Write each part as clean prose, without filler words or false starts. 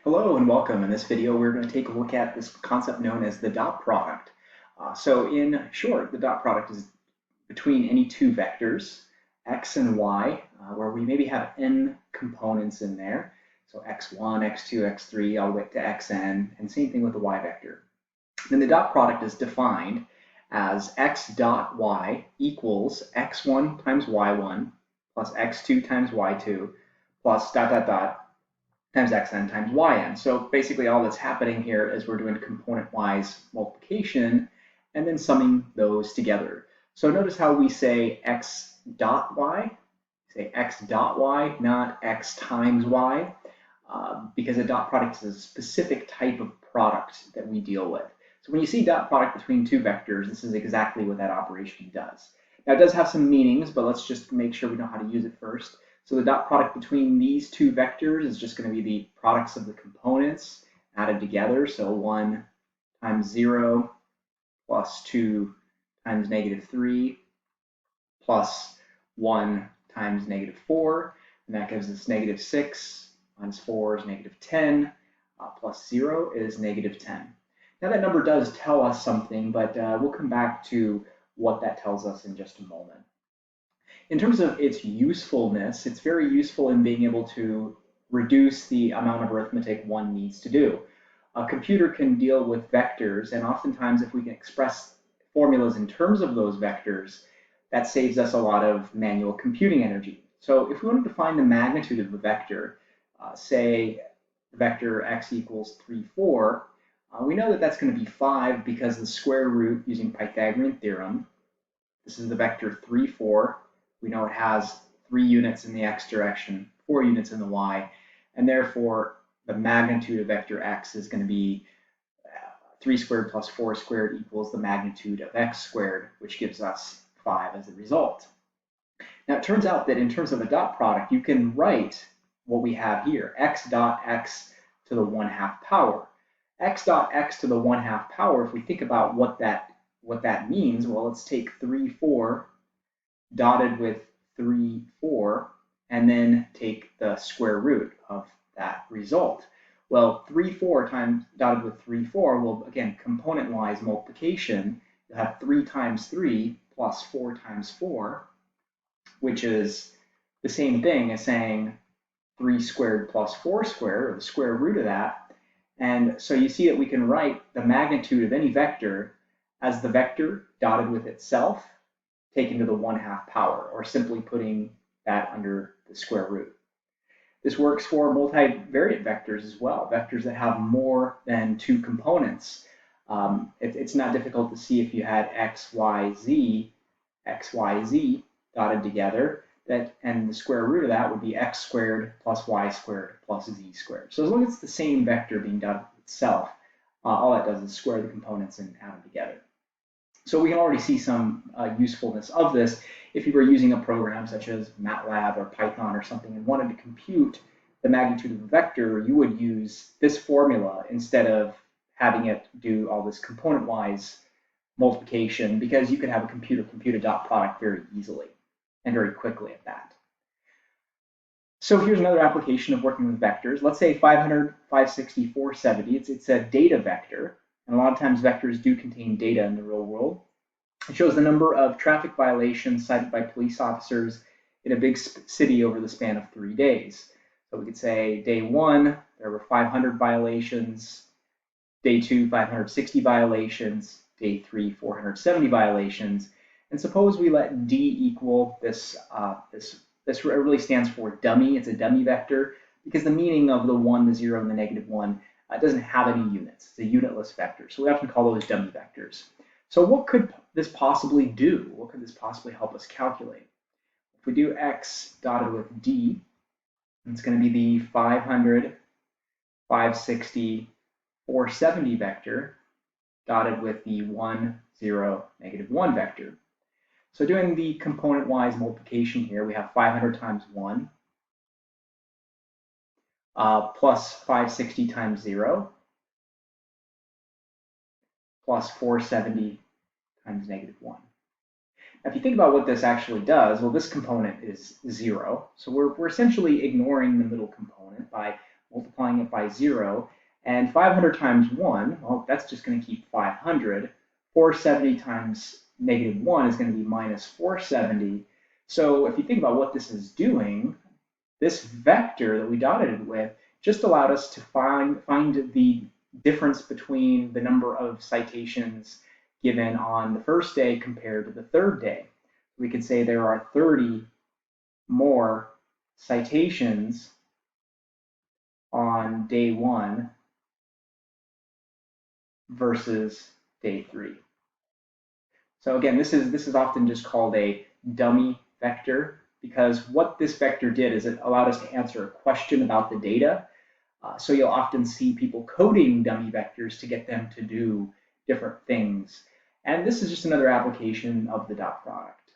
Hello and welcome. In this video, we're going to take a look at this concept known as the dot product. So in short, the dot product is between any two vectors, x and y, where we maybe have n components in there. So x1, x2, x3, all the way to xn, and same thing with the y vector. Then the dot product is defined as x dot y equals x1 times y1 plus x2 times y2 plus dot dot dot times xn times yn. So basically all that's happening here is we're doing component-wise multiplication and then summing those together. So notice how we say x dot y, say x dot y, not x times y, because a dot product is a specific type of product that we deal with. So when you see dot product between two vectors, this is exactly what that operation does. Now it does have some meanings, but let's just make sure we know how to use it first. So the dot product between these two vectors is just going to be the products of the components added together. So 1 times 0 plus 2 times -3 plus 1 times -4. And that gives us -6 minus 4 is -10 plus 0 is -10. Now that number does tell us something, but we'll come back to what that tells us in just a moment. In terms of its usefulness, it's very useful in being able to reduce the amount of arithmetic one needs to do. A computer can deal with vectors, and oftentimes if we can express formulas in terms of those vectors, that saves us a lot of manual computing energy. So if we wanted to find the magnitude of a vector, say the vector x equals 3, 4, we know that that's going to be 5 because the square root using Pythagorean theorem, this is the vector 3, 4, we know it has 3 units in the x direction, 4 units in the y, and therefore the magnitude of vector x is going to be 3 squared plus 4 squared equals the magnitude of x squared, which gives us 5 as a result. Now it turns out that in terms of a dot product, you can write what we have here, x dot x to the 1/2 power. X dot x to the 1/2 power, if we think about what that means, well, let's take 3, 4 dotted with 3, 4, and then take the square root of that result. Well, 3, 4 times dotted with 3, 4 will, again, component-wise multiplication, you'll have 3 times 3 plus 4 times 4, which is the same thing as saying 3 squared plus 4 squared, or the square root of that. And so you see that we can write the magnitude of any vector as the vector dotted with itself taken to the 1/2 power, or simply putting that under the square root. This works for multivariate vectors as well, vectors that have more than 2 components. It's not difficult to see if you had x, y, z dotted together, and the square root of that would be x squared plus y squared plus z squared. So as long as it's the same vector being dotted with itself, all that does is square the components and add them together. So we can already see some usefulness of this if you were using a program such as MATLAB or Python or something and wanted to compute the magnitude of a vector, you would use this formula instead of having it do all this component-wise multiplication, because you could have a computer compute a dot product very easily and very quickly at that. So here's another application of working with vectors. Let's say 500, 560, 470. It's a data vector. And a lot of times vectors do contain data in the real world. It shows the number of traffic violations cited by police officers in a big city over the span of 3 days. So we could say day 1, there were 500 violations, day 2, 560 violations, day 3, 470 violations. And suppose we let d equal this, this really stands for dummy. It's a dummy vector because the meaning of the 1, the 0, and the -1 it doesn't have any units. It's a unitless vector. So we often call those dummy vectors. So what could this possibly do? What could this possibly help us calculate? If we do x dotted with d, it's going to be the 500, 560, 470 vector dotted with the 1, 0, -1 vector. So doing the component-wise multiplication here, we have 500 times 1, plus 560 times 0, plus 470 times -1. Now, if you think about what this actually does, well, this component is 0. So we're essentially ignoring the middle component by multiplying multiplying it by 0. And 500 times 1, well, that's just going to keep 500. 470 times negative 1 is going to be minus 470. So if you think about what this is doing, this vector that we dotted it with just allowed us to find the difference between the number of citations given on the first day compared to the third day. We could say there are 30 more citations on day 1 versus day 3. So again, this is often just called a dummy vector, because what this vector did is it allowed us to answer a question about the data. So you'll often see people coding dummy vectors to get them to do different things. And this is just another application of the dot product.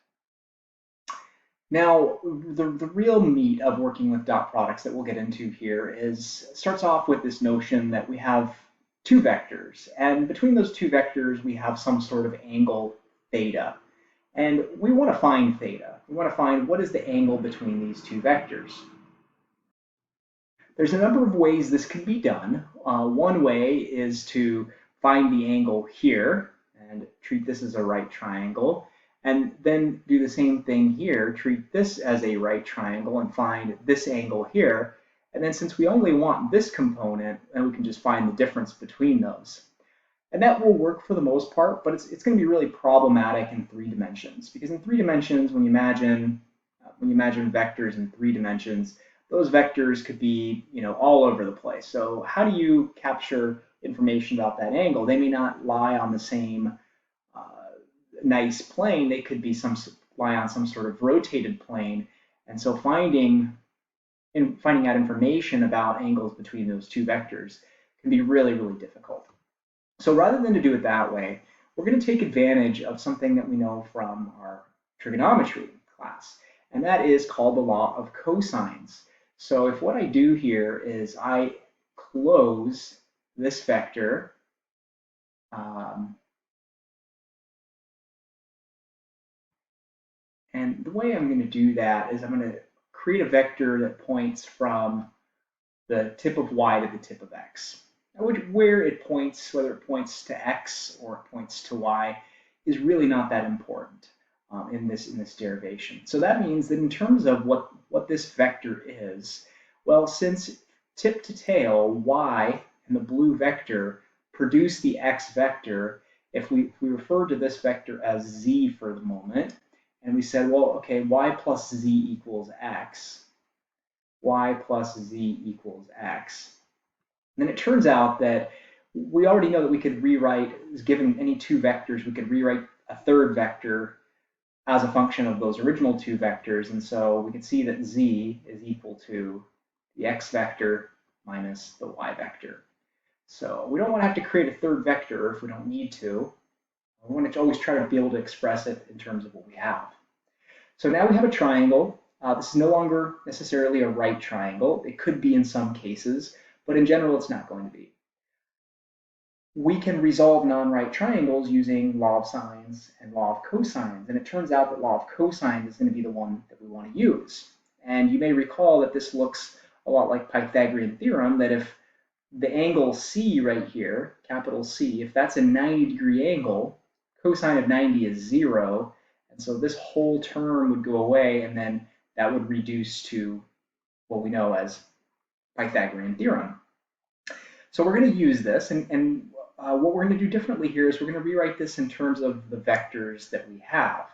Now, the real meat of working with dot products that we'll get into here starts off with this notion that we have two vectors, and between those two vectors we have some sort of angle theta. And we want to find theta. We want to find what is the angle between these two vectors. There's a number of ways this can be done. One way is to find the angle here and treat this as a right triangle, and then do the same thing here, treat this as a right triangle and find this angle here. And then since we only want this component, then we can just find the difference between those. And that will work for the most part, but it's going to be really problematic in 3 dimensions, because in 3 dimensions, when you imagine vectors in 3 dimensions, those vectors could be, all over the place. So how do you capture information about that angle? They may not lie on the same nice plane. They could be lie on some sort of rotated plane. And so finding out information about angles between those two vectors can be really, really difficult. So rather than to do it that way, we're going to take advantage of something that we know from our trigonometry class, and that is called the law of cosines. So if what I do here is I close this vector, and the way I'm going to do that is I'm going to create a vector that points from the tip of y to the tip of x. Where it points, whether it points to x or it points to y, is really not that important in this derivation. So that means that in terms of what this vector is, well, since tip to tail, y and the blue vector produce the x vector, if we refer to this vector as z for the moment, and we said, well, okay, y plus z equals x, y plus z equals x, then it turns out that we already know that we could rewrite, given any two vectors, we could rewrite a third vector as a function of those original two vectors. And so we can see that z is equal to the x vector minus the y vector. So we don't want to have to create a third vector if we don't need to. We want to always try to be able to express it in terms of what we have. So now we have a triangle. This is no longer necessarily a right triangle. It could be in some cases, but in general, it's not going to be. We can resolve non-right triangles using law of sines and law of cosines. And it turns out that law of cosines is going to be the one that we want to use. And you may recall that this looks a lot like Pythagorean theorem, that if the angle C right here, capital C, if that's a 90-degree angle, cosine of 90 is 0. And so this whole term would go away, and then that would reduce to what we know as Pythagorean theorem. So we're going to use this, and what we're going to do differently here is we're going to rewrite this in terms of the vectors that we have.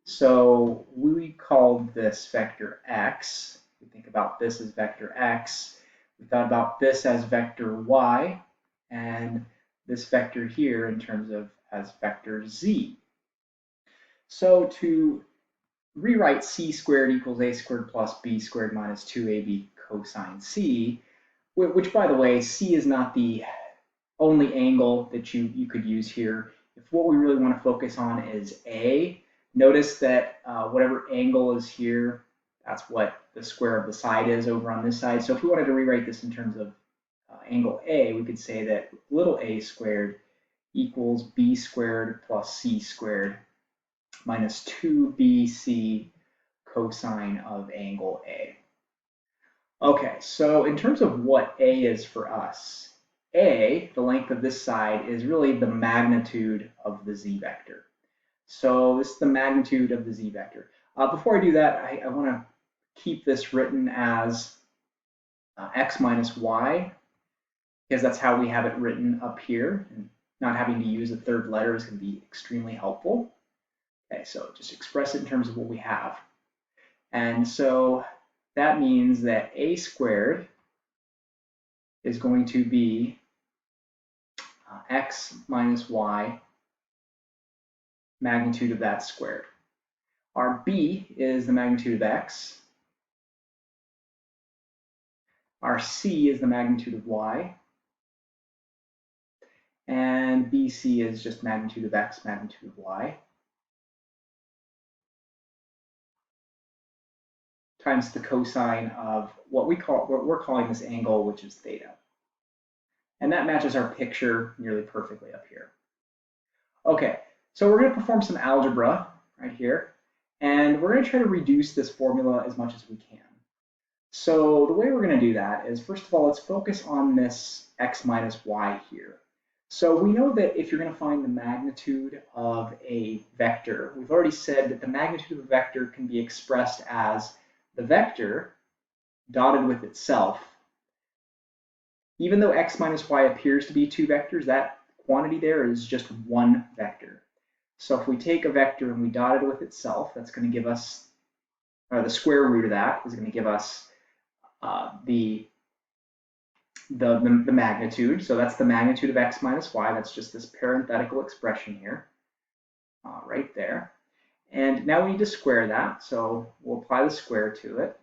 So we called this vector x. We think about this as vector x. We thought about this as vector y, and this vector here in terms of as vector z. So to rewrite c squared equals a squared plus b squared minus 2ab cosine c, which, by the way, c is not the only angle that you could use here. If what we really want to focus on is a, notice that whatever angle is here, that's what the square of the side is over on this side. So if we wanted to rewrite this in terms of angle a, we could say that little a squared equals b squared plus c squared minus 2bc cosine of angle a. Okay, so in terms of what A is for us, A, the length of this side, is really the magnitude of the z vector. So this is the magnitude of the z vector. Before I do that, I want to keep this written as x minus y, because that's how we have it written up here. And not having to use a third letter is going to be extremely helpful. Okay, so just express it in terms of what we have. And so that means that a squared is going to be x minus y magnitude of that squared. Our b is the magnitude of x. Our c is the magnitude of y. And bc is just magnitude of x, magnitude of y, times the cosine of what we're calling this angle, which is theta. And that matches our picture nearly perfectly up here. Okay, so we're going to perform some algebra right here, and we're going to try to reduce this formula as much as we can. So the way we're going to do that is, first of all, let's focus on this x minus y here. So we know that if you're going to find the magnitude of a vector, we've already said that the magnitude of a vector can be expressed as the vector dotted with itself. Even though x minus y appears to be two vectors, that quantity there is just one vector. So if we take a vector and we dot it with itself, that's going to give us, or the square root of that is going to give us the magnitude. So that's the magnitude of x minus y. That's just this parenthetical expression here, right there. And now we need to square that. So we'll apply the square to it.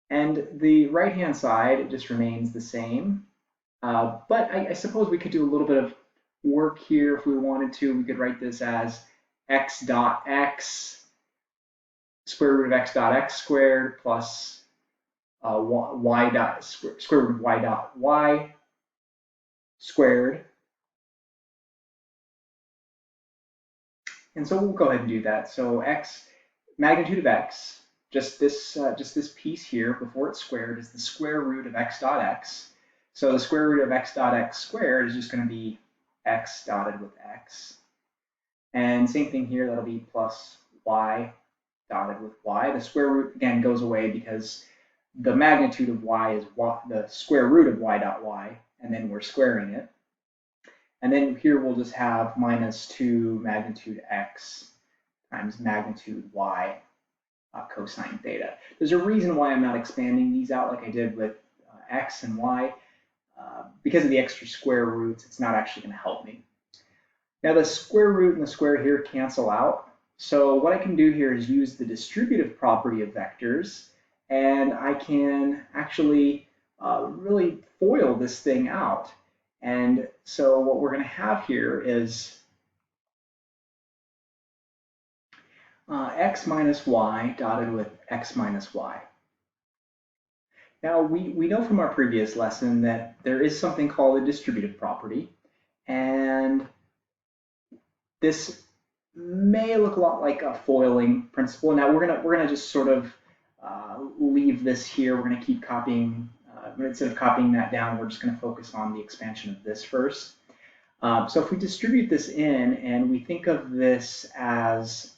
And the right-hand side just remains the same. But I suppose we could do a little bit of work here if we wanted to. We could write this as x dot x, square root of x dot x squared, plus y dot square root of y dot y squared. And so we'll go ahead and do that. So x, magnitude of x, just this piece here before it's squared is the square root of x dot x. So the square root of x dot x squared is just going to be x dotted with x. And same thing here, that'll be plus y dotted with y. The square root, again, goes away because the magnitude of y is the square root of y dot y, and then we're squaring it. And then here we'll just have minus 2 magnitude x times magnitude y cosine theta. There's a reason why I'm not expanding these out like I did with x and y. Because of the extra square roots, it's not actually going to help me. Now the square root and the square here cancel out. So what I can do here is use the distributive property of vectors, and I can actually really FOIL this thing out. And so what we're going to have here is x minus y dotted with x minus y. Now we know from our previous lesson that there is something called a distributive property, and this may look a lot like a foiling principle. Now we're gonna just sort of leave this here. We're gonna keep copying. Instead of copying that down, we're just gonna focus on the expansion of this first. So if we distribute this in and we think of this as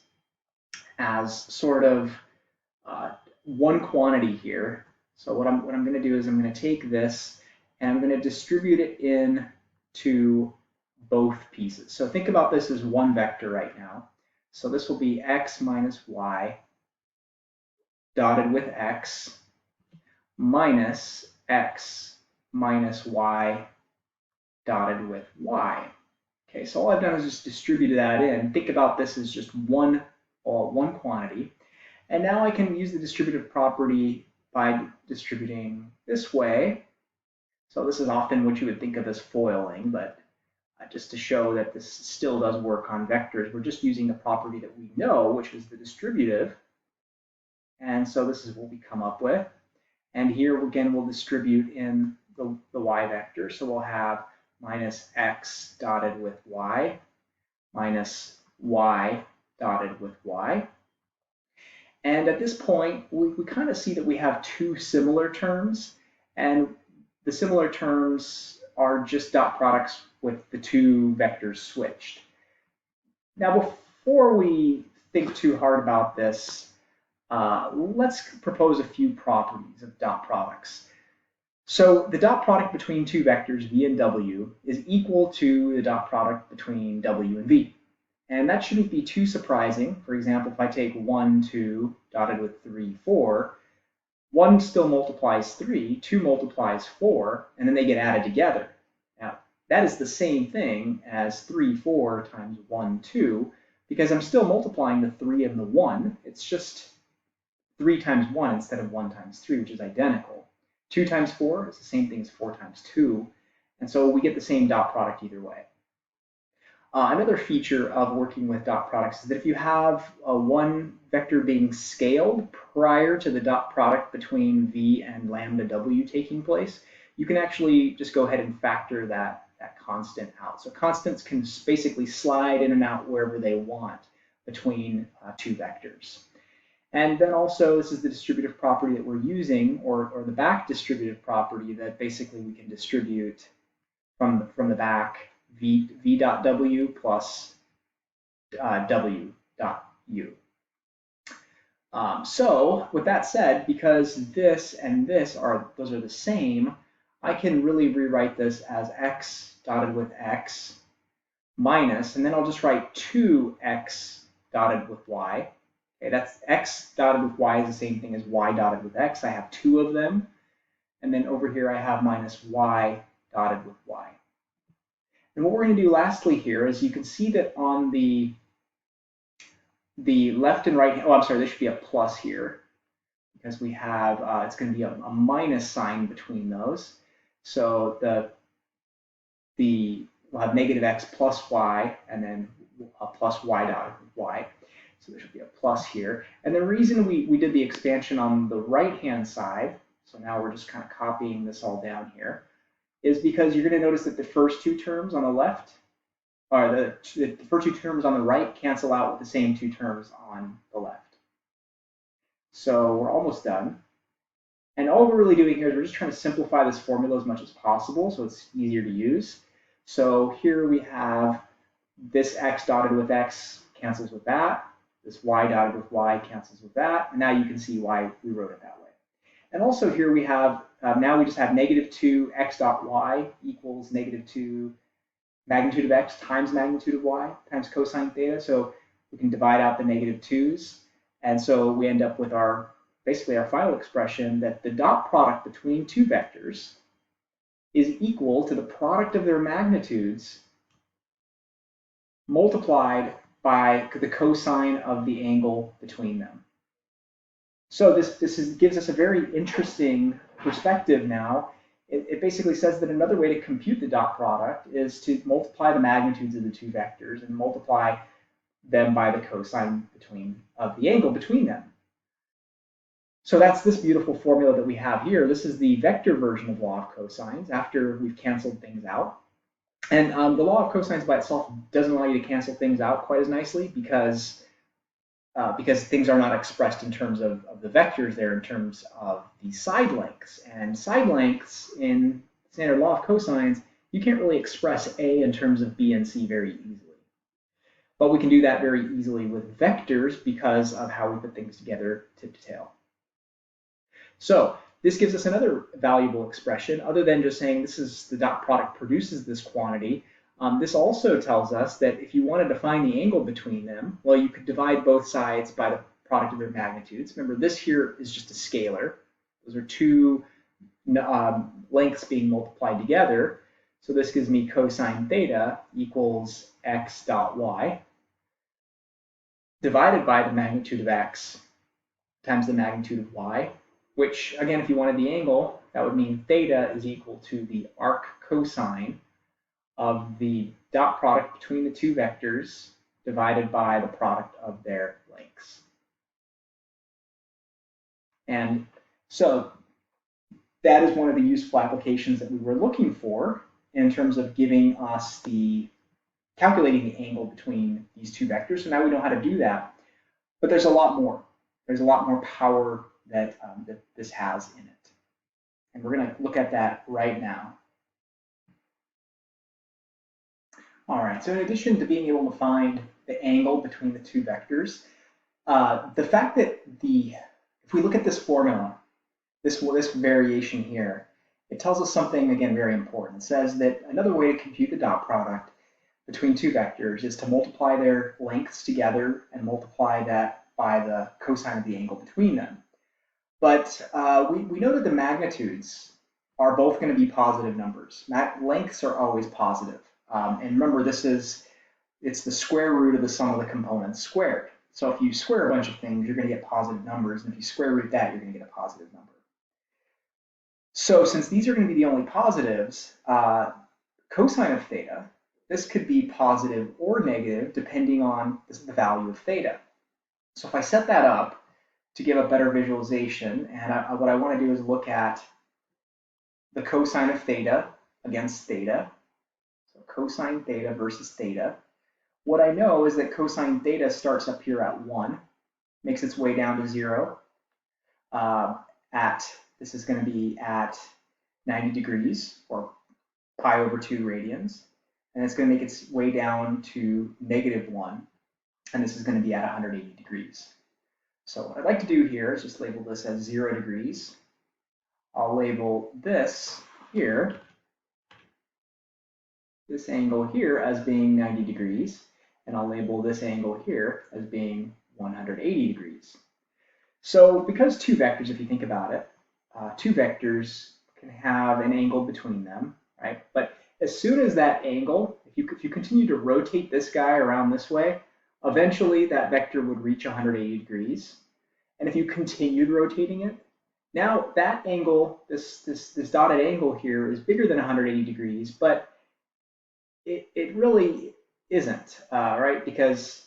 sort of one quantity here. So what I'm going to do is I'm going to take this and I'm going to distribute it in to both pieces. So think about this as one vector right now. So this will be x minus y dotted with x minus x minus y dotted with y. Okay, so all I've done is just distributed that in. Think about this as just one quantity. And now I can use the distributive property by distributing this way. So this is often what you would think of as foiling, but just to show that this still does work on vectors, we're just using the property that we know, which is the distributive. And so this is what we come up with. And here again, we'll distribute in the y vector. So we'll have minus x dotted with y minus y dotted with y. And at this point, we kind of see that we have two similar terms, and the similar terms are just dot products with the two vectors switched. Now, before we think too hard about this, let's propose a few properties of dot products. So the dot product between two vectors, v and w, is equal to the dot product between w and v. And that shouldn't be too surprising. For example, if I take 1, 2, dotted with 3, 4, 1 still multiplies 3, 2 multiplies 4, and then they get added together. Now, that is the same thing as 3, 4 times 1, 2, because I'm still multiplying the 3 and the 1. It's just 3 times 1 instead of 1 times 3, which is identical. 2 times 4 is the same thing as 4 times 2, and so we get the same dot product either way. Another feature of working with dot products is that if you have one vector being scaled prior to the dot product between v and lambda w taking place, you can actually just go ahead and factor that constant out. So constants can basically slide in and out wherever they want between two vectors. And then also, this is the distributive property that we're using, or the back distributive property that basically we can distribute from the back v dot w plus w dot u. So with that said, because this and this are the same, I can really rewrite this as x dotted with x minus, and then I'll just write 2x dotted with y. Okay, that's x dotted with y is the same thing as y dotted with x. I have two of them. And then over here I have minus y dotted with y. And what we're going to do lastly here is you can see that on the left and right, oh, I'm sorry, there should be a plus here because we have, it's going to be a minus sign between those. So we'll have negative x plus y and then a plus y dotted with y. So there should be a plus here. And the reason we did the expansion on the right-hand side, so now we're just kind of copying this all down here, is because you're going to notice that the first two terms on the left, or the first two terms on the right cancel out with the same two terms on the left. So we're almost done. And all we're really doing here is we're just trying to simplify this formula as much as possible so it's easier to use. So here we have this x dotted with x cancels with that. This y dotted with y cancels with that. And now you can see why we wrote it that way. And also here we have, now we just have negative 2 x dot y equals negative 2 magnitude of x times magnitude of y times cosine theta. So we can divide out the negative 2's. And so we end up with basically our final expression that the dot product between two vectors is equal to the product of their magnitudes multiplied by the cosine of the angle between them. So this gives us a very interesting perspective now. It basically says that another way to compute the dot product is to multiply the magnitudes of the two vectors and multiply them by the cosine of the angle between them. So that's this beautiful formula that we have here. This is the vector version of law of cosines after we've canceled things out. And the law of cosines by itself doesn't allow you to cancel things out quite as nicely because things are not expressed in terms of the vectors, they're in terms of the side lengths. And side lengths in standard law of cosines, you can't really express A in terms of B and C very easily. But we can do that very easily with vectors because of how we put things together tip to tail. So this gives us another valuable expression other than just saying this is the dot product produces this quantity. This also tells us that if you wanted to find the angle between them, well, you could divide both sides by the product of their magnitudes. Remember, this here is just a scalar. Those are two lengths being multiplied together. So this gives me cosine theta equals x dot y divided by the magnitude of x times the magnitude of y, which, again, if you wanted the angle, that would mean theta is equal to the arc cosine of the dot product between the two vectors divided by the product of their lengths. And so that is one of the useful applications that we were looking for in terms of giving us calculating the angle between these two vectors. So now we know how to do that, but there's a lot more. there's a lot more power that, that this has in it. And we're going to look at that right now. All right, so in addition to being able to find the angle between the two vectors, the fact that if we look at this formula, this variation here, it tells us something, again, very important. It says that another way to compute the dot product between two vectors is to multiply their lengths together and multiply that by the cosine of the angle between them. But we know that the magnitudes are both going to be positive numbers. Lengths are always positive. And remember, it's the square root of the sum of the components squared. So if you square a bunch of things, you're going to get positive numbers. And if you square root that, you're going to get a positive number. So since these are going to be the only positives, cosine of theta, this could be positive or negative depending on the value of theta. So if I set that up to give a better visualization, and what I want to do is look at the cosine of theta against theta. So cosine theta versus theta. What I know is that cosine theta starts up here at 1, makes its way down to 0. This is going to be at 90 degrees, or pi over 2 radians. And it's going to make its way down to -1. And this is going to be at 180 degrees. So what I'd like to do here is just label this as 0 degrees. I'll label this here, this angle here, as being 90 degrees. And I'll label this angle here as being 180 degrees. So because two vectors, if you think about it, two vectors can have an angle between them, right? But as soon as that angle, if you continue to rotate this guy around this way, eventually that vector would reach 180 degrees. And if you continued rotating it, now that angle, this dotted angle here, is bigger than 180 degrees, but it really isn't, right? Because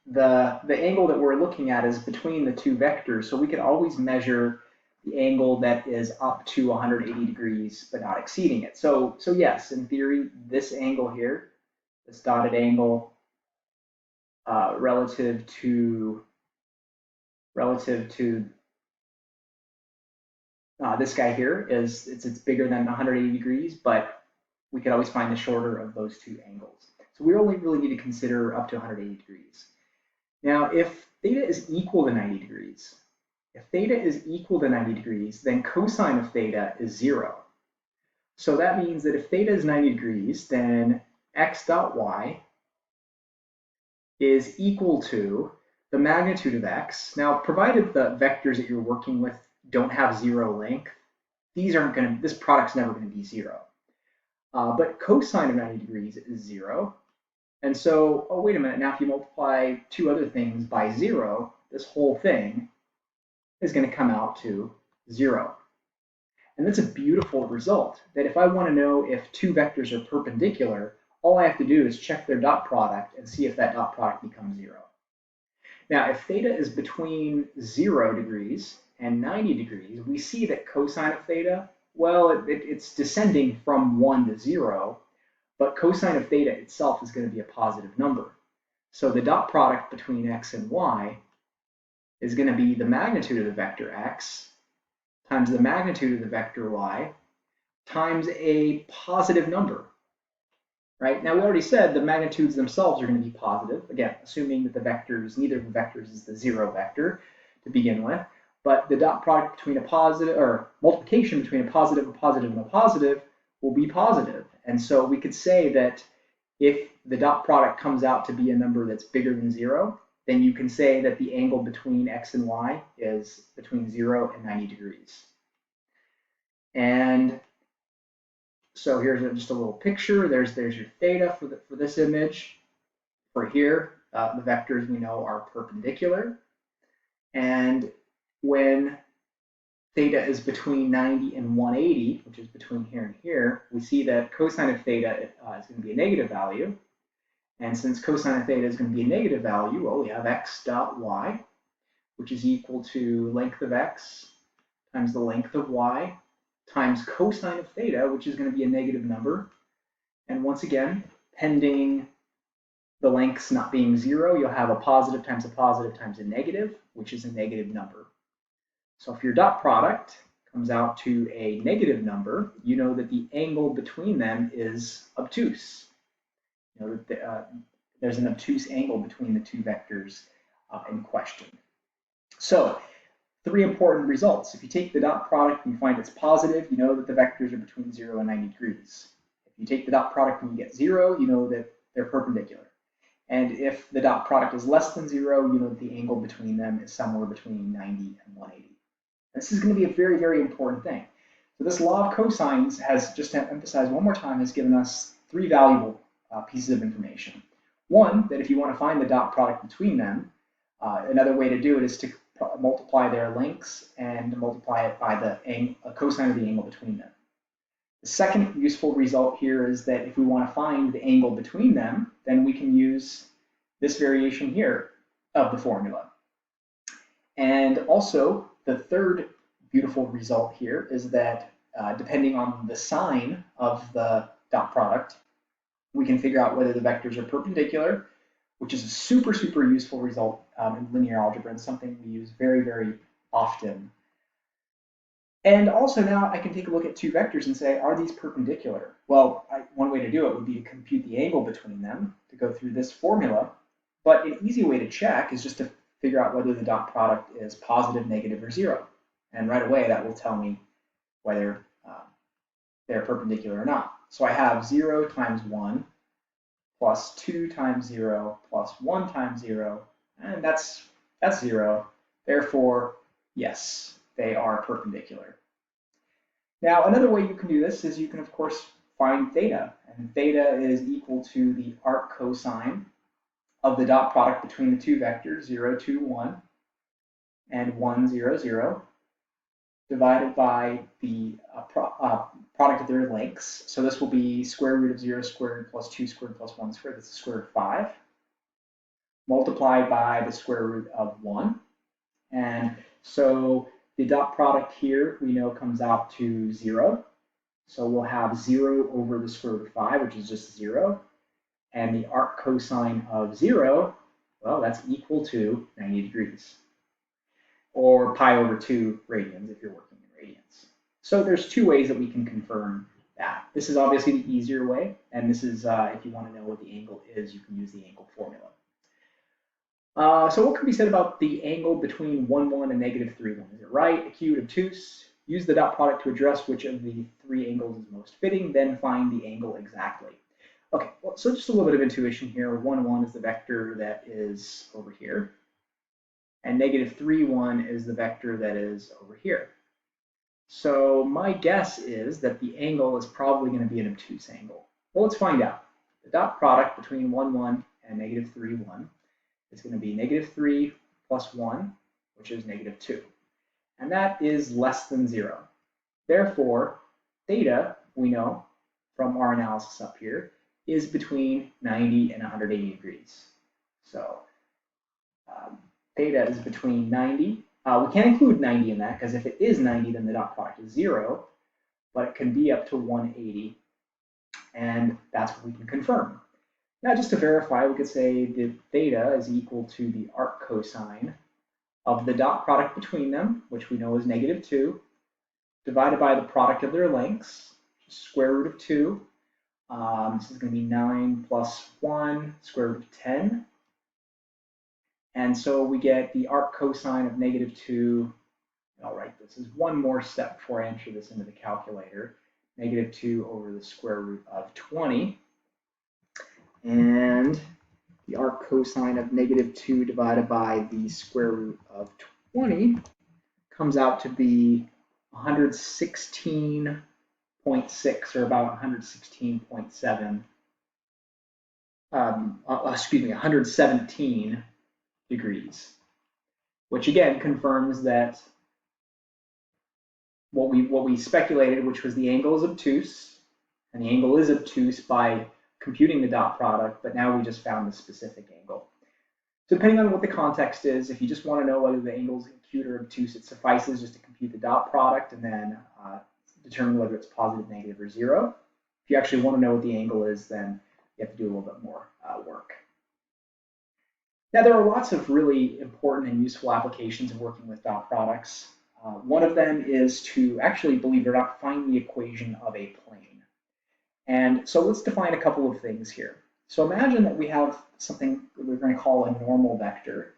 the angle that we're looking at is between the two vectors, so we could always measure the angle that is up to 180 degrees, but not exceeding it. So yes, in theory, this angle here, this dotted angle, relative to this guy here it's bigger than 180 degrees, but we could always find the shorter of those two angles. So we only really need to consider up to 180 degrees. Now, if theta is equal to 90 degrees, then cosine of theta is 0. So that means that if theta is 90 degrees, then x dot y is equal to the magnitude of x. Now, provided the vectors that you're working with don't have 0 length, this product's never going to be 0. But cosine of 90 degrees is 0. And so, oh, wait a minute, now if you multiply two other things by 0, this whole thing is going to come out to 0. And that's a beautiful result, that if I want to know if two vectors are perpendicular, all I have to do is check their dot product and see if that dot product becomes 0. Now, if theta is between 0 degrees and 90 degrees, we see that cosine of theta, well, it's descending from 1 to 0, but cosine of theta itself is going to be a positive number. So the dot product between x and y is going to be the magnitude of the vector x times the magnitude of the vector y times a positive number, right? Now, we already said the magnitudes themselves are going to be positive, again, assuming that neither of the vectors is the 0 vector to begin with, but the dot product between a positive, or multiplication between a positive, and a positive will be positive. And so we could say that if the dot product comes out to be a number that's bigger than 0, then you can say that the angle between x and y is between 0 and 90 degrees. And so here's just a little picture. There's your theta for this image. For here, the vectors we know are perpendicular. And when theta is between 90 and 180, which is between here and here, we see that cosine of theta is going to be a negative value. And since cosine of theta is going to be a negative value, well, we have x dot y, which is equal to length of x times the length of y times cosine of theta, which is going to be a negative number. And once again, pending the lengths not being 0, you'll have a positive times a negative, which is a negative number. So if your dot product comes out to a negative number, you know that the angle between them is obtuse. You know that there's an obtuse angle between the two vectors in question. So 3 important results. If you take the dot product and you find it's positive, you know that the vectors are between 0 and 90 degrees. If you take the dot product and you get 0, you know that they're perpendicular. And if the dot product is less than 0, you know that the angle between them is somewhere between 90 and 180. This is going to be a very, very important thing. So this law of cosines has, just to emphasize one more time, has given us 3 valuable pieces of information. One, that if you want to find the dot product between them, another way to do it is to multiply their lengths and multiply it by the cosine of the angle between them. The second useful result here is that if we want to find the angle between them, then we can use this variation here of the formula. And also, the third beautiful result here is that depending on the sign of the dot product, we can figure out whether the vectors are perpendicular, which is a super, super useful result in linear algebra and something we use very, very often. And also now I can take a look at 2 vectors and say, are these perpendicular? Well, one way to do it would be to compute the angle between them, to go through this formula. But an easy way to check is just to figure out whether the dot product is positive, negative, or 0. And right away that will tell me whether they're perpendicular or not. So I have 0 times 1 plus 2 times 0 plus 1 times 0, and that's 0. Therefore, yes, they are perpendicular. Now, another way you can do this is you can, of course, find theta. And theta is equal to the arc cosine of the dot product between the 2 vectors, 0, 2, 1, and 1, 0, 0, divided by the product of their lengths. So this will be square root of 0 squared plus 2 squared plus 1 squared. That's the square root of 5. Multiplied by the square root of 1. And so the dot product here we know comes out to 0. So we'll have 0 over the square root of 5, which is just 0. And the arc cosine of 0, well, that's equal to 90 degrees. Or pi over 2 radians if you're working in radians. So there's 2 ways that we can confirm that. This is obviously the easier way, and this is, if you want to know what the angle is, you can use the angle formula. So what can be said about the angle between 1, 1 and negative 3, 1? Is it right, acute, obtuse? Use the dot product to address which of the 3 angles is most fitting, then find the angle exactly. Okay, well, so just a little bit of intuition here. 1, 1 is the vector that is over here. And negative 3, 1 is the vector that is over here. So my guess is that the angle is probably going to be an obtuse angle. Well, let's find out. The dot product between 1, 1 and negative 3, 1 is going to be negative 3 plus 1, which is negative 2. And that is less than 0. Therefore, theta, we know from our analysis up here, is between 90 and 180 degrees. So theta is between 90. We can't include 90 in that because if it is 90, then the dot product is 0, but it can be up to 180, and that's what we can confirm. Now, just to verify, we could say that theta is equal to the arc cosine of the dot product between them, which we know is negative 2, divided by the product of their lengths, which is square root of 2. This is going to be 9 plus 1, square root of 10. And so we get the arc cosine of negative 2. And I'll write this as one more step before I enter this into the calculator. Negative 2 over the square root of 20. And the arc cosine of negative 2 divided by the square root of 20 comes out to be 116.6, or about 116.7. 117 degrees, which again confirms that what we speculated, which was the angle is obtuse, and the angle is obtuse by computing the dot product, but now we just found the specific angle. So depending on what the context is, if you just want to know whether the angle is acute or obtuse, it suffices just to compute the dot product and then determine whether it's positive, negative, or 0. If you actually want to know what the angle is, then you have to do a little bit more work. Now, there are lots of really important and useful applications of working with dot products. One of them is to actually, believe it or not, find the equation of a plane. And so let's define a couple of things here. So imagine that we have something that we're going to call a normal vector.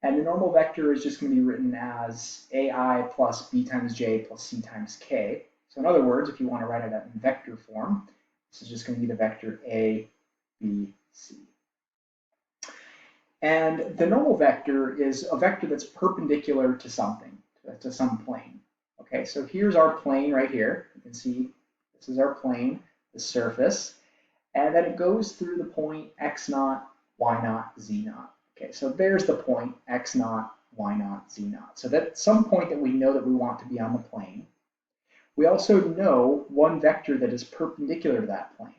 And the normal vector is just going to be written as ai plus b times j plus c times k. So in other words, if you want to write it in vector form, this is just going to be the vector a, b, c. And the normal vector is a vector that's perpendicular to something, to some plane. Okay, so here's our plane right here. You can see this is our plane, the surface, and then it goes through the point x naught, y naught, z naught. Okay, so there's the point x naught, y naught, z naught. So that's some point that we know that we want to be on the plane. We also know one vector that is perpendicular to that plane.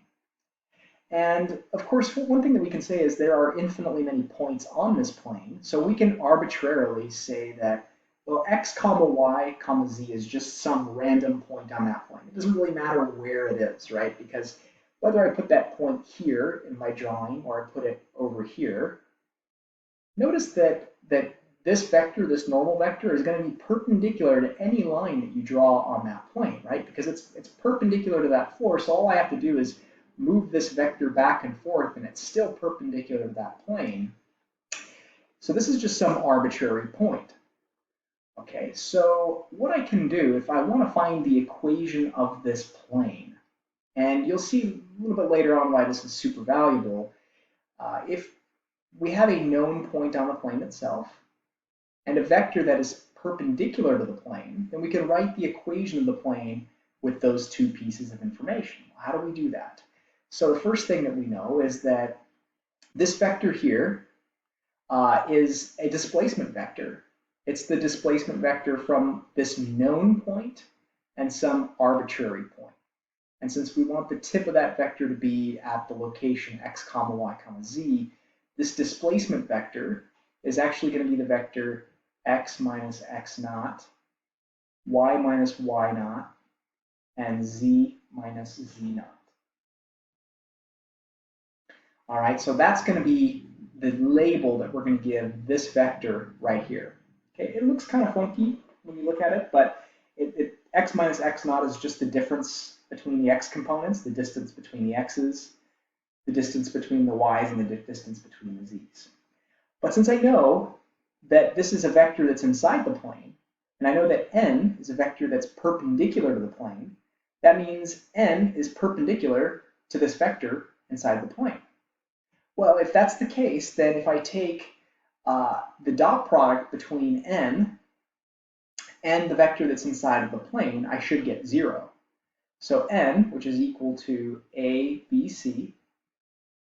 And of course, one thing that we can say is there are infinitely many points on this plane. So we can arbitrarily say that, well, x comma y comma z is just some random point on that plane. It doesn't really matter where it is, right? Because whether I put that point here in my drawing or I put it over here, notice that this vector, this normal vector, is going to be perpendicular to any line that you draw on that plane, right? Because it's perpendicular to that force. So all I have to do is move this vector back and forth, and it's still perpendicular to that plane. So this is just some arbitrary point. Okay, so what I can do if I want to find the equation of this plane, and you'll see a little bit later on why this is super valuable, if we have a known point on the plane itself and a vector that is perpendicular to the plane, then we can write the equation of the plane with those two pieces of information. How do we do that? So the first thing that we know is that this vector here is a displacement vector. It's the displacement vector from this known point and some arbitrary point. And since we want the tip of that vector to be at the location x comma y comma z, this displacement vector is actually going to be the vector x minus x naught, y minus y naught, and z minus z naught. All right, so that's going to be the label that we're going to give this vector right here. Okay, it looks kind of funky when you look at it, but x minus x naught is just the difference between the x components, the distance between the x's, the distance between the y's, and the distance between the z's. But since I know that this is a vector that's inside the plane, and I know that n is a vector that's perpendicular to the plane, that means n is perpendicular to this vector inside the plane. Well, if that's the case, then if I take the dot product between n and the vector that's inside of the plane, I should get 0. So n, which is equal to a, b, c,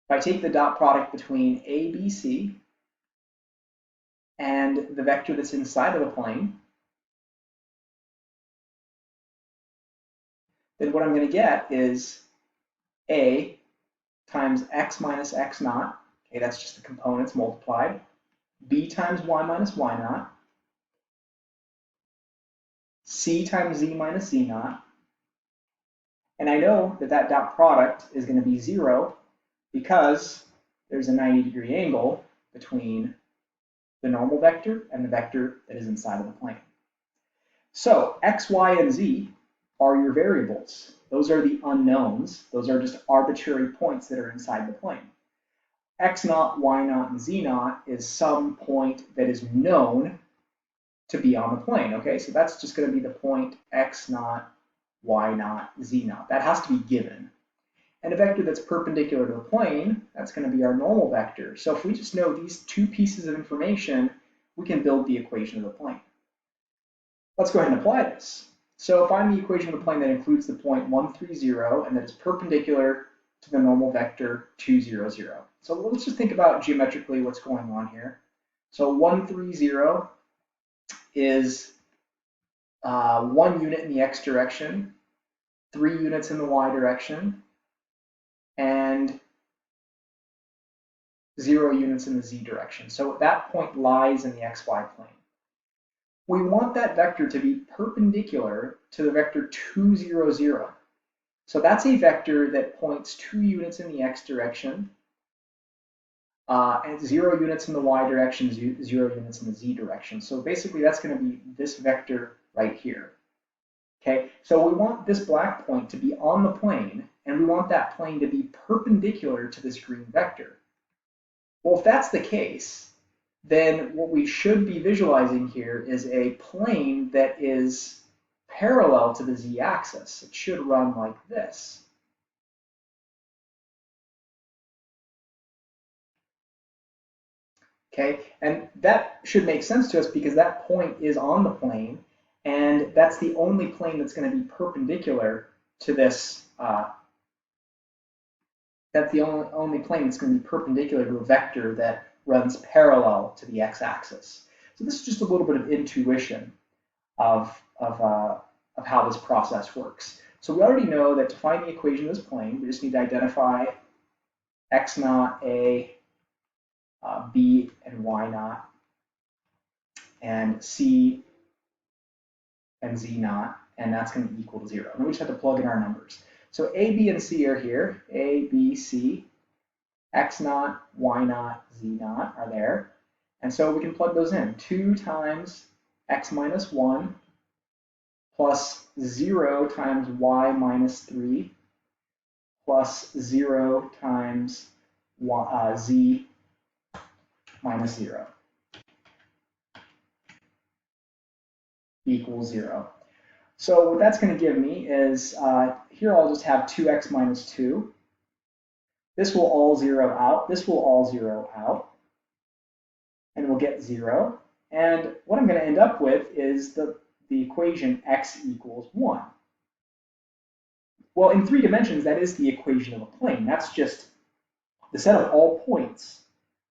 if I take the dot product between a, b, c and the vector that's inside of the plane, then what I'm going to get is a times x minus x naught, okay, that's just the components multiplied, b times y minus y naught, c times z minus z naught, and I know that that dot product is going to be 0 because there's a 90-degree angle between the normal vector and the vector that is inside of the plane. So x, y, and z are your variables. Those are the unknowns. Those are just arbitrary points that are inside the plane. X naught, y naught, and z naught is some point that is known to be on the plane. Okay, so that's just going to be the point x naught, y naught, z naught. That has to be given. And a vector that's perpendicular to the plane, that's going to be our normal vector. So if we just know these two pieces of information, we can build the equation of the plane. Let's go ahead and apply this. So find the equation of the plane that includes the point 1, 3, 0, and that is perpendicular to the normal vector 2, 0, 0. So let's just think about geometrically what's going on here. So 1, 3, 0 is 1 unit in the x direction, 3 units in the y direction, and 0 units in the z direction. So that point lies in the xy plane. We want that vector to be perpendicular to the vector 2, 0, 0. So that's a vector that points 2 units in the x direction, and 0 units in the y direction, 0 units in the z direction. So basically that's going to be this vector right here. Okay, so we want this black point to be on the plane, and we want that plane to be perpendicular to this green vector. Well, if that's the case, then what we should be visualizing here is a plane that is parallel to the z-axis. It should run like this. Okay, and that should make sense to us because that point is on the plane, and that's the only plane that's going to be perpendicular to this. That's the only plane that's going to be perpendicular to a vector that runs parallel to the x-axis. So this is just a little bit of intuition of how this process works. So we already know that to find the equation of this plane, we just need to identify x naught, a, b, and y naught, and c and z naught, and that's going to equal to 0. And we just have to plug in our numbers. So a, b, and c are here. A, b, c, x naught, y naught, z naught are there. And so we can plug those in. 2 times x minus 1 plus 0 times y minus 3 plus 0 times z minus 0 equals 0. So what that's going to give me is, here I'll just have 2x minus 2. This will all 0 out. This will all 0 out. And we'll get 0. And what I'm going to end up with is the equation x equals 1. Well, in 3 dimensions, that is the equation of a plane. That's just the set of all points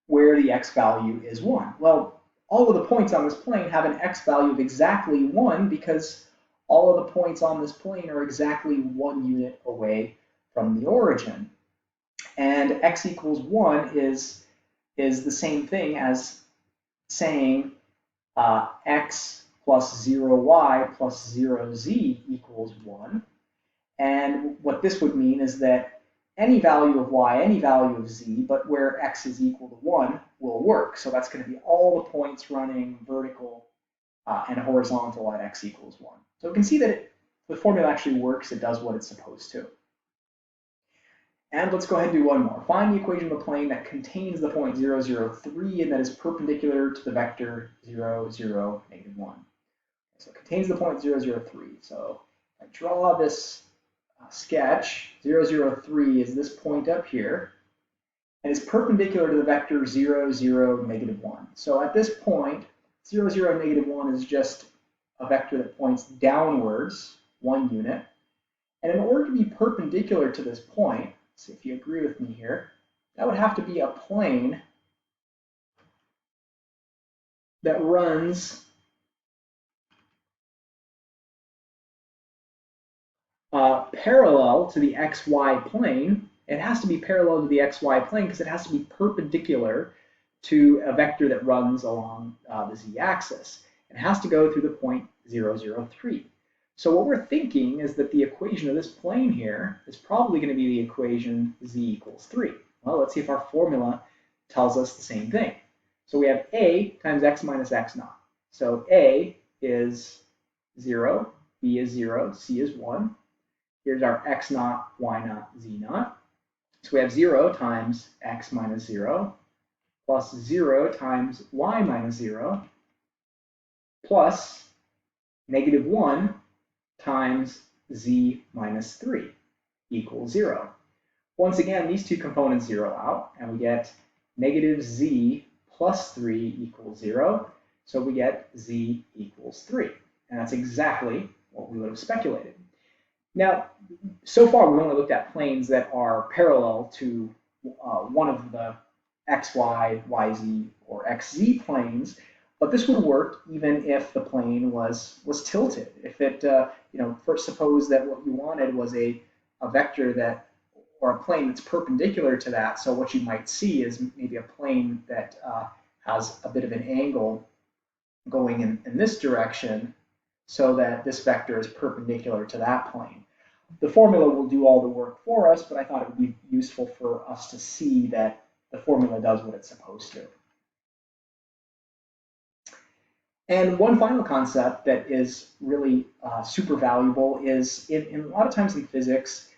where the x value is 1. Well, all of the points on this plane have an x value of exactly 1 because all of the points on this plane are exactly 1 unit away from the origin. And x equals 1 is the same thing as saying x plus 0y plus 0z equals 1. And what this would mean is that any value of y, any value of z, but where x is equal to 1 will work. So that's going to be all the points running vertical and horizontal at x equals 1. So we can see that the formula actually works. It does what it's supposed to. And let's go ahead and do one more. Find the equation of a plane that contains the point 0, 0, 3 and that is perpendicular to the vector 0, 0, negative 1. So it contains the point 0, 0, 3. So if I draw this sketch, 0, 0, 3 is this point up here, and it's perpendicular to the vector 0, 0, negative 1. So at this point, 0, 0, negative 1 is just a vector that points downwards 1 unit. And in order to be perpendicular to this point, so if you agree with me here, that would have to be a plane that runs parallel to the xy plane. It has to be parallel to the xy plane because it has to be perpendicular to a vector that runs along the z-axis. It has to go through the point 0, 0, 3. So what we're thinking is that the equation of this plane here is probably going to be the equation z equals 3. Well, let's see if our formula tells us the same thing. So we have a times x minus x naught. So a is 0, b is 0, c is 1. Here's our x naught, y naught, z naught. So we have 0 times x minus 0 plus 0 times y minus 0 plus negative 1 times z minus 3 equals 0. Once again, these two components 0 out, and we get negative z plus 3 equals 0. So we get z equals 3. And that's exactly what we would have speculated. Now, so far we've only looked at planes that are parallel to one of the xy, yz, or xz planes, but this would work even if the plane was tilted. If it, first suppose that what you wanted was a vector that, or a plane that's perpendicular to that. So what you might see is maybe a plane that has a bit of an angle going in this direction, so that this vector is perpendicular to that plane. The formula will do all the work for us, but I thought it would be useful for us to see that the formula does what it's supposed to. And one final concept that is really super valuable is in a lot of times in physics,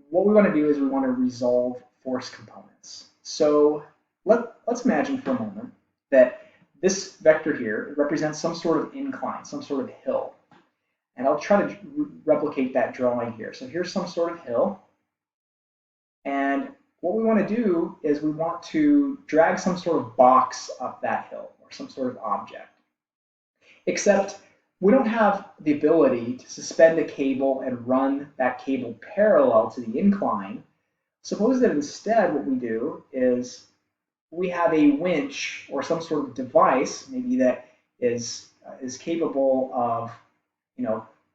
what we want to do is we want to resolve force components. So let's imagine for a moment that this vector here represents some sort of incline, some sort of hill. And I'll try to replicate that drawing here. So here's some sort of hill. And what we want to do is we want to drag some sort of box up that hill or some sort of object. Except we don't have the ability to suspend a cable and run that cable parallel to the incline. Suppose that instead what we do is we have a winch or some sort of device, maybe that is capable of,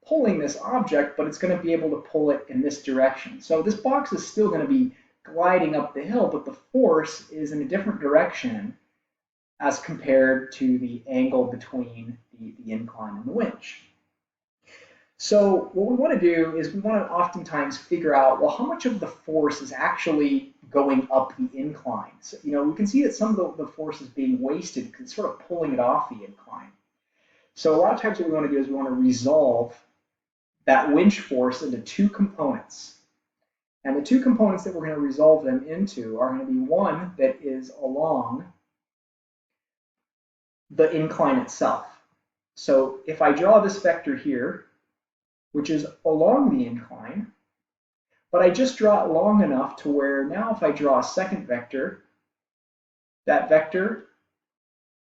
pulling this object, but it's going to be able to pull it in this direction. So this box is still going to be gliding up the hill, but the force is in a different direction as compared to the angle between the incline and the winch. So what we want to do is we want to oftentimes figure out, well, how much of the force is actually going up the incline? So, we can see that some of the force is being wasted because it's sort of pulling it off the incline. So a lot of times what we want to do is we want to resolve that winch force into two components. And the two components that we're going to resolve them into are going to be one that is along the incline itself. So if I draw this vector here, which is along the incline, but I just draw it long enough to where now if I draw a second vector, that vector,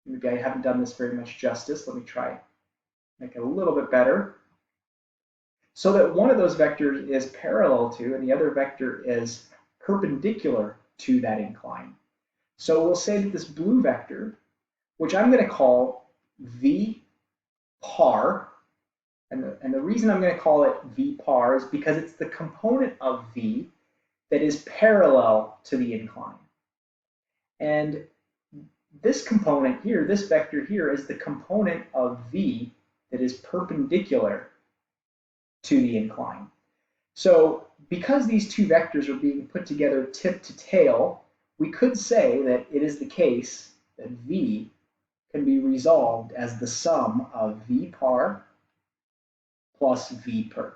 maybe I haven't done this very much justice, let me try make it a little bit better, so that one of those vectors is parallel to and the other vector is perpendicular to that incline. So we'll say that this blue vector, which I'm going to call V par, and the reason I'm going to call it V par is because it's the component of V that is parallel to the incline. And this component here, this vector here, is the component of V that is perpendicular to the incline. So because these two vectors are being put together tip to tail, we could say that it is the case that V can be resolved as the sum of V par plus V perp.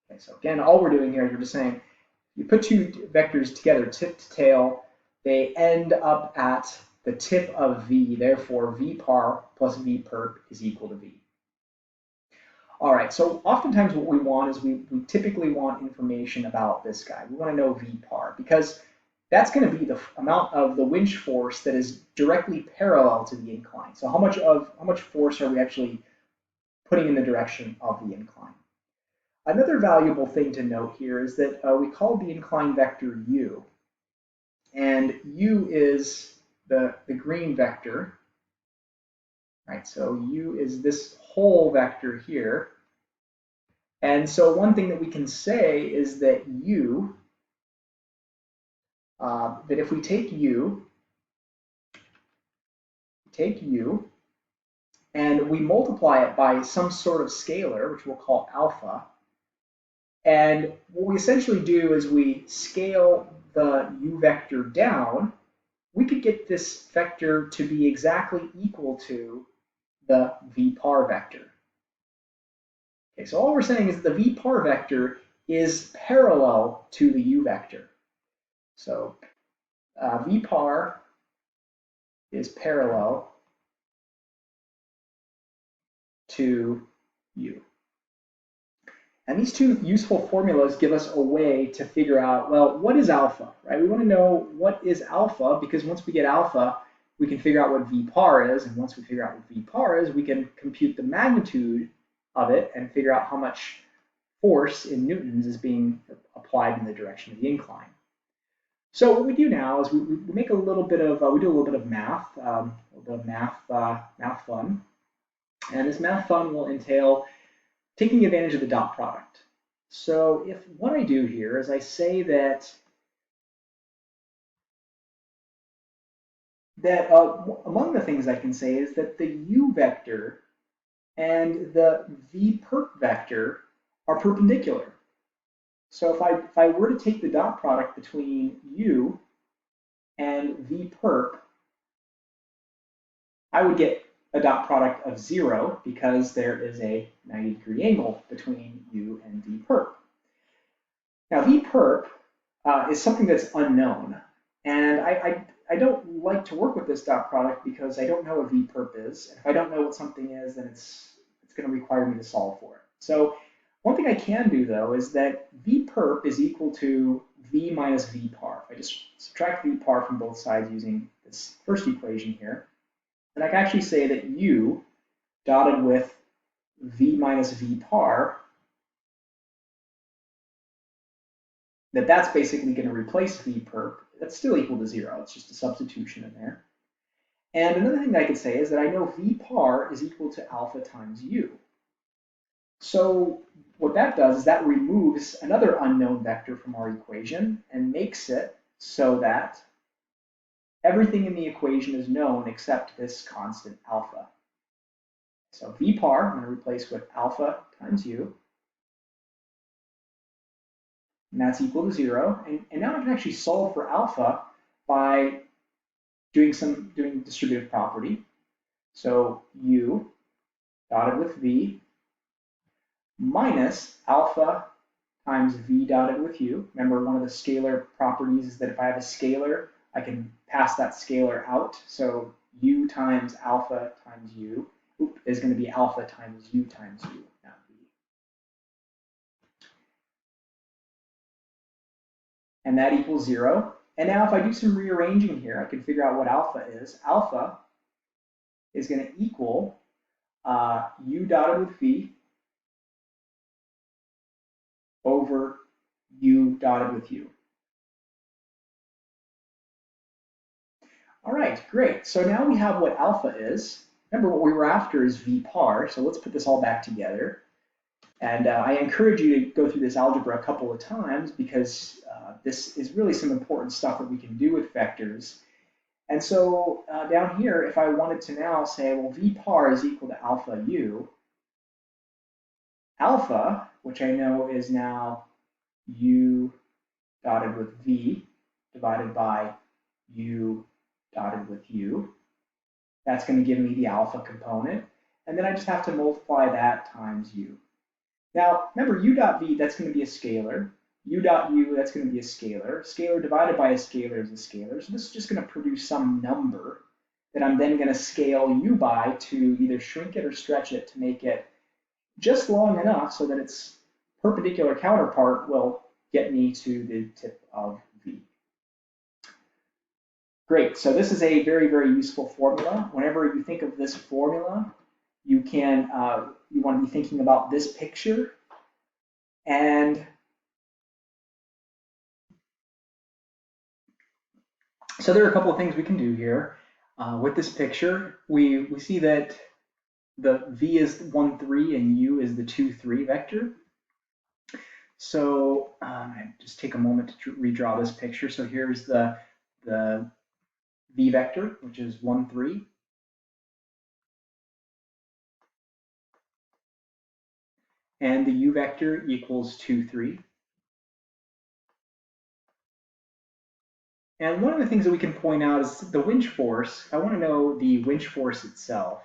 Okay, so again, all we're doing here is we're just saying you put two vectors together tip to tail, they end up at the tip of V, therefore V par plus V perp is equal to V. All right, so oftentimes what we want is we typically want information about this guy. We want to know V par because that's going to be the amount of the winch force that is directly parallel to the incline. So how much force are we actually putting in the direction of the incline? Another valuable thing to note here is that we call the incline vector U, and U is the green vector. Right, so U is this whole vector here. And so one thing that we can say is that U, that if we take U and we multiply it by some sort of scalar, which we'll call alpha, and what we essentially do is we scale the U vector down, we could get this vector to be exactly equal to the V par vector. Okay, so all we're saying is the V par vector is parallel to the U vector. So V par is parallel to U. And these two useful formulas give us a way to figure out, well, what is alpha, right? We want to know what is alpha because once we get alpha, we can figure out what V par is, and once we figure out what V par is, we can compute the magnitude of it and figure out how much force in newtons is being applied in the direction of the incline. So what we do now is we make a little bit of we do a little bit of math, a little bit of math fun, and this math fun will entail taking advantage of the dot product. So if what I do here is I say that among the things I can say is that the U vector and the V perp vector are perpendicular. So if I were to take the dot product between U and v perp, I would get a dot product of 0 because there is a 90-degree angle between u and v perp. Now v perp is something that's unknown, and I don't like to work with this dot product because I don't know what v perp is. And if I don't know what something is, then it's going to require me to solve for it. So one thing I can do though is that v perp is equal to v minus v par. If I just subtract v par from both sides using this first equation here, then I can actually say that u dotted with v minus v par, that's basically going to replace v perp. That's still equal to 0. It's just a substitution in there. And another thing that I could say is that I know v par is equal to alpha times u. So what that does is that removes another unknown vector from our equation and makes it so that everything in the equation is known except this constant alpha. So v par, I'm going to replace with alpha times u, and that's equal to 0. And now I can actually solve for alpha by doing distributive property. So u dotted with v minus alpha times v dotted with u. Remember, one of the scalar properties is that if I have a scalar, I can pass that scalar out. So u times alpha times u is going to be alpha times u, not v. And that equals 0. And now if I do some rearranging here, I can figure out what alpha is. Alpha is going to equal u dotted with v over u dotted with u. All right, great. So now we have what alpha is. Remember, what we were after is v par, so let's put this all back together. And I encourage you to go through this algebra a couple of times because this is really some important stuff that we can do with vectors. And so down here, if I wanted to now say, well, v par is equal to alpha u, alpha, which I know is now u dotted with v divided by u dotted with u, that's going to give me the alpha component. And then I just have to multiply that times u. Now, remember, u dot v, that's going to be a scalar. U dot u, that's going to be a scalar. Scalar divided by a scalar is a scalar. So this is just going to produce some number that I'm then going to scale u by to either shrink it or stretch it to make it just long enough so that its perpendicular counterpart will get me to the tip of v. Great, so this is a very, very useful formula. Whenever you think of this formula, you want to be thinking about this picture. And so there are a couple of things we can do here. With this picture, we see that the v is 1, 3 and u is the 2, 3 vector. So I just take a moment to redraw this picture. So here's the v vector, which is 1, 3. And the u vector equals 2, 3. And one of the things that we can point out is the winch force. I want to know the winch force itself,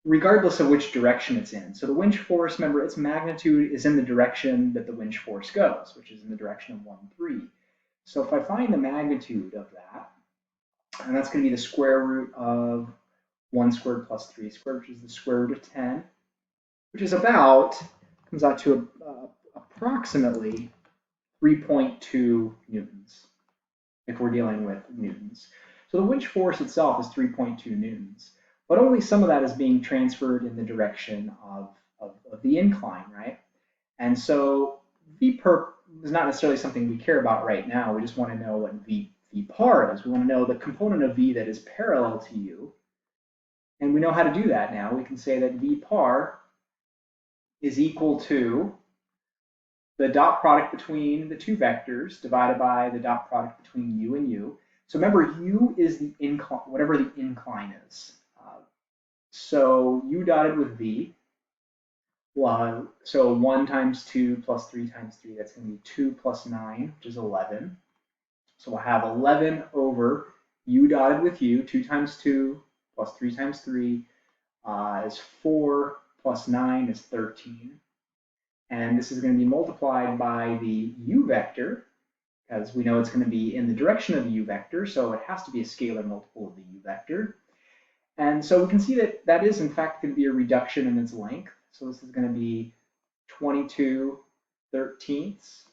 regardless of which direction it's in. So the winch force, remember, its magnitude is in the direction that the winch force goes, which is in the direction of 1, 3. So if I find the magnitude of that, and that's going to be the square root of 1 squared plus 3 squared, which is the square root of 10, which is comes out to approximately 3.2 newtons, if we're dealing with newtons. So the winch force itself is 3.2 newtons, but only some of that is being transferred in the direction of the incline, right? And so v perp is not necessarily something we care about right now. We just want to know what v par is. We want to know the component of v that is parallel to u. And we know how to do that now. We can say that v par is equal to the dot product between the two vectors divided by the dot product between u and u. So remember, u is the incline, whatever the incline is. So u dotted with v, so 1 times 2 plus 3 times 3, that's going to be 2 plus 9, which is 11, So we'll have 11 over u dotted with u, 2 times 2 plus 3 times 3 is 4 plus 9 is 13. And this is going to be multiplied by the u vector, as we know it's going to be in the direction of the u vector, so it has to be a scalar multiple of the u vector. And so we can see that that is in fact going to be a reduction in its length. So this is going to be 22/13,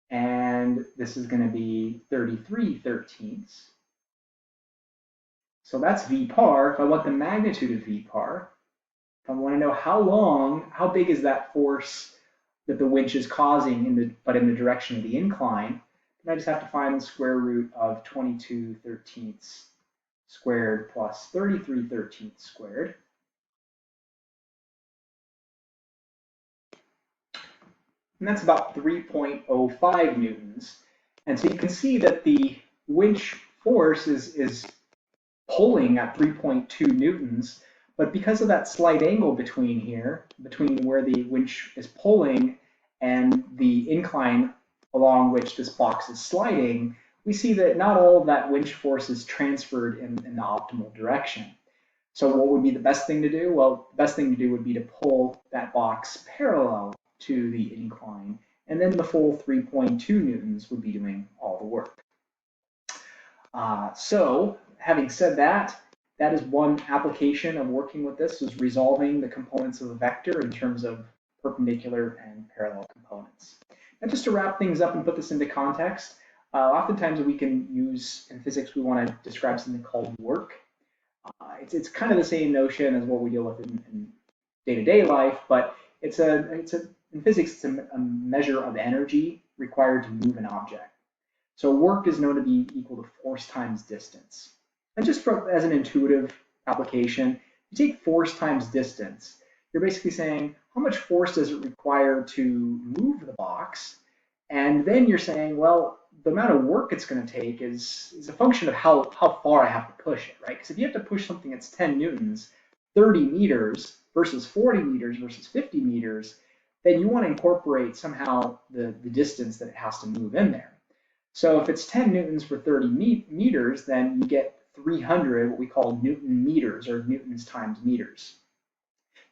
and this is going to be 33/13. So that's v par. If I want the magnitude of v par, if I want to know how big is that force that the winch is causing, but in the direction of the incline, then I just have to find the square root of 22/13 squared plus 33/13 squared. And that's about 3.05 newtons. And so you can see that the winch force is pulling at 3.2 newtons, but because of that slight angle between where the winch is pulling and the incline along which this box is sliding, we see that not all of that winch force is transferred in the optimal direction. So what would be the best thing to do? Well, the best thing to do would be to pull that box parallel to the incline, and then the full 3.2 newtons would be doing all the work. So having said that, that is one application of working with this, is resolving the components of a vector in terms of perpendicular and parallel components. Now just to wrap things up and put this into context, oftentimes we can use, in physics, we want to describe something called work. It's kind of the same notion as what we deal with in day-to-day life, but in physics, it's a measure of energy required to move an object. So work is known to be equal to force times distance. And just as an intuitive application, you take force times distance, you're basically saying how much force does it require to move the box, and then you're saying, well, the amount of work it's going to take is a function of how far I have to push it, right? Because if you have to push something that's 10 newtons, 30 meters versus 40 meters versus 50 meters, then you want to incorporate somehow the distance that it has to move in there. So if it's 10 newtons for 30 meters, then you get 300, what we call Newton meters, or newtons times meters.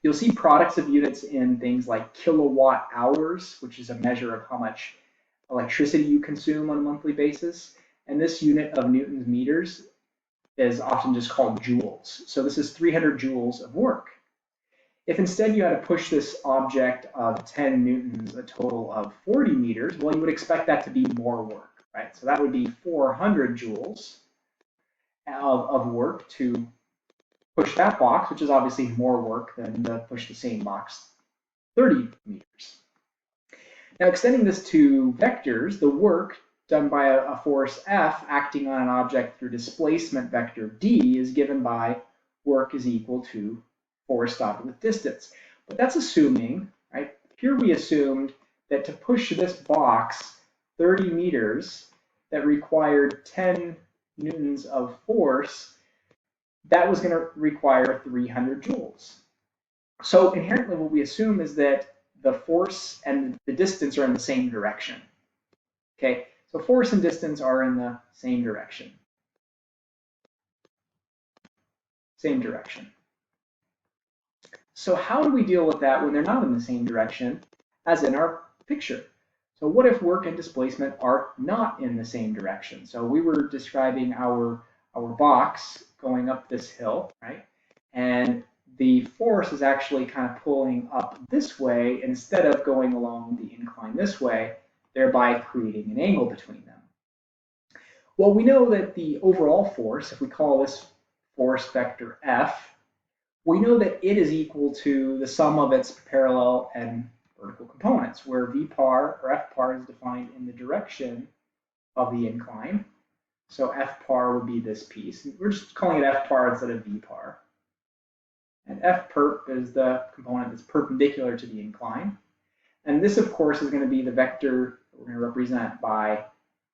You'll see products of units in things like kilowatt hours, which is a measure of how much electricity you consume on a monthly basis. And this unit of newtons meters is often just called joules. So this is 300 joules of work. If instead you had to push this object of 10 newtons a total of 40 meters, well, you would expect that to be more work, right? So that would be 400 joules of work to push that box, which is obviously more work than to push the same box 30 meters. Now, extending this to vectors, the work done by a force F acting on an object through displacement vector D is given by work is equal to force dotted with distance. But that's assuming, right? Here we assumed that to push this box 30 meters that required 10 newtons of force, that was going to require 300 joules. So inherently what we assume is that the force and the distance are in the same direction. Okay, so force and distance are in the same direction. Same direction. So how do we deal with that when they're not in the same direction as in our picture? So what if work and displacement are not in the same direction? So we were describing our box going up this hill, right? And the force is actually kind of pulling up this way instead of going along the incline this way, thereby creating an angle between them. Well, we know that the overall force, if we call this force vector F, we know that it is equal to the sum of its parallel and vertical components, where V par or F par is defined in the direction of the incline. So F par would be this piece. We're just calling it F par instead of V par. And F perp is the component that's perpendicular to the incline. And this, of course, is going to be the vector that we're going to represent by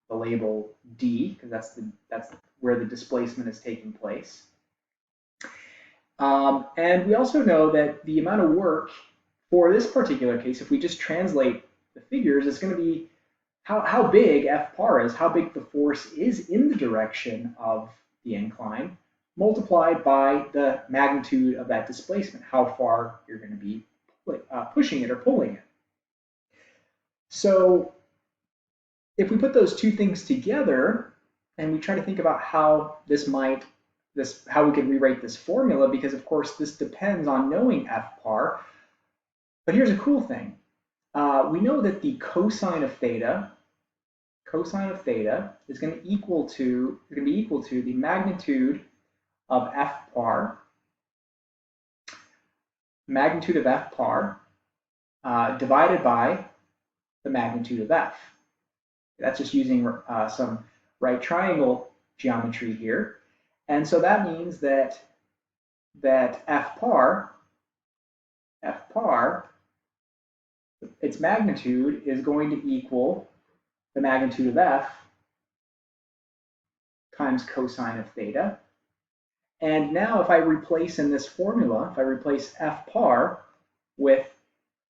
the label D, because that's where the displacement is taking place. And we also know that the amount of work for this particular case, if we just translate the figures, is going to be how big F par is, how big the force is in the direction of the incline, multiplied by the magnitude of that displacement, how far you're going to be pushing it or pulling it. So if we put those two things together and we try to think about how how we can rewrite this formula, because of course this depends on knowing F par. But here's a cool thing. We know that the cosine of theta is going to be equal to the magnitude of F par, divided by the magnitude of F. That's just using some right triangle geometry here. And so that means that F par, its magnitude is going to equal the magnitude of F times cosine of theta. And now if I replace in this formula, if I replace F par with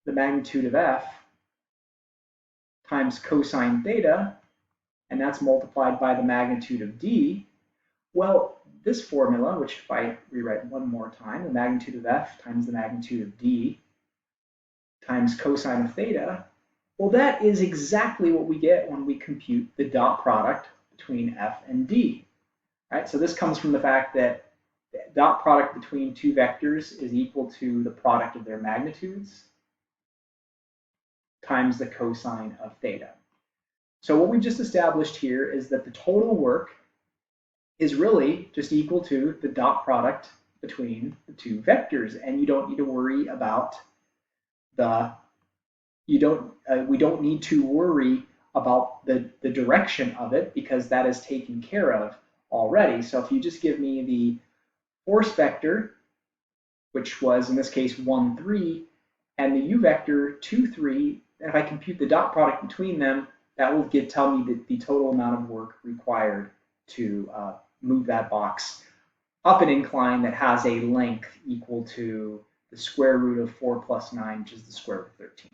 the magnitude of F times cosine theta, and that's multiplied by the magnitude of D, well, this formula, which if I rewrite one more time, the magnitude of F times the magnitude of D times cosine of theta, well, that is exactly what we get when we compute the dot product between F and D. Right? So this comes from the fact that the dot product between two vectors is equal to the product of their magnitudes times the cosine of theta. So what we've just established here is that the total work is really just equal to the dot product between the two vectors, and you don't need to worry about we don't need to worry about the direction of it, because that is taken care of already. So if you just give me the force vector, which was in this case 1, 3, and the u vector 2, 3, and if I compute the dot product between them, that will tell me the total amount of work required to move that box up an incline that has a length equal to the square root of 4 plus 9, which is the square root of 13.